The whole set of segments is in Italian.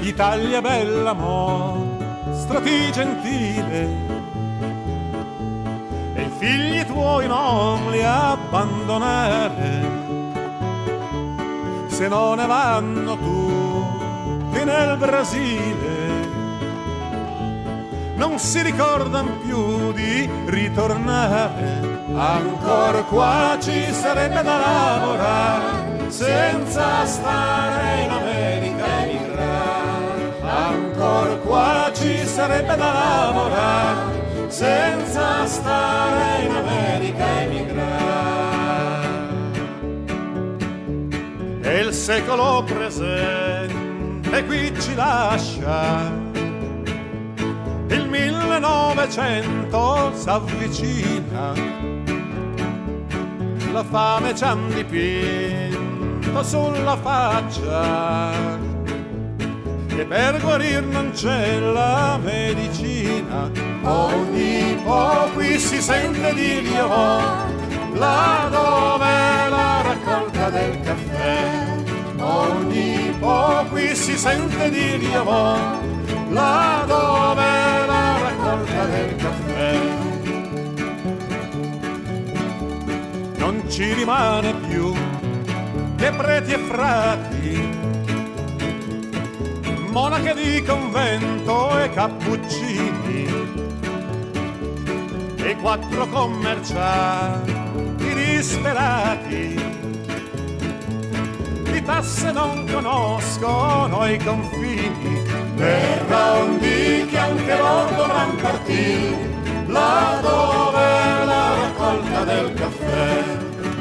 Italia bella, mostrati gentile, e i figli tuoi non li abbandonare, se non ne vanno tutti nel Brasile, non si ricordano più di ritornare. Ancora qua ci sarebbe da lavorare, senza stare in America e emigrare. Ancora qua ci sarebbe da lavorare, senza stare in America e emigrare. E il secolo presente qui ci lascia, il 1900 s'avvicina, la fame ci han dipinto sulla faccia, e per guarir non c'è la medicina. Ogni po' qui si sente dire là dove la raccolta del caffè. Ogni po' qui si sente dire là dove la raccolta del caffè. Non ci rimane più che preti e frati, monache di convento e cappuccini, e 4 commercianti disperati, di tasse non conoscono i confini. Verrà un dì che anche loro dovranno partire, là dove la raccolta del caffè.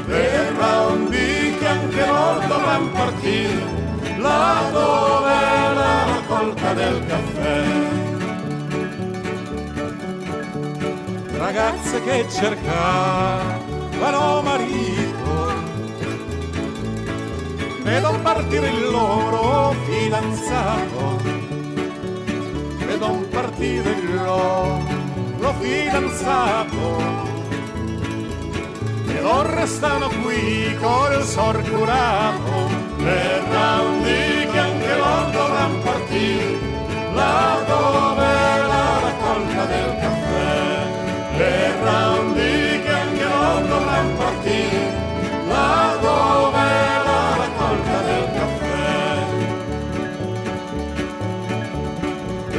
Verrà un dì che anche loro dovranno partire, là dove la raccolta del caffè. Ragazze che cercavano marito, vedo partire il loro fidanzato, vedo partire il loro fidanzato, e loro restano qui col sor curato. Verrà un dì che anche loro dovranno partire, là dove la raccolta del caffè. Verrà un dì che anche loro dovranno partire, là dove la raccolta del caffè.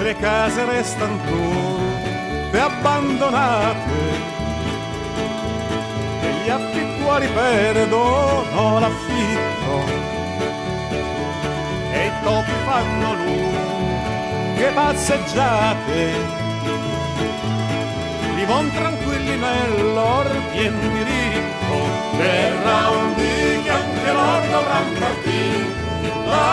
Le case restano tutte abbandonate, e gli affittuari perdono l'affitto, e i topi fanno lunghe passeggiate, vivono tranquilli nel loro pien diritto. Verrà un dì che anche loro dovranno partire, là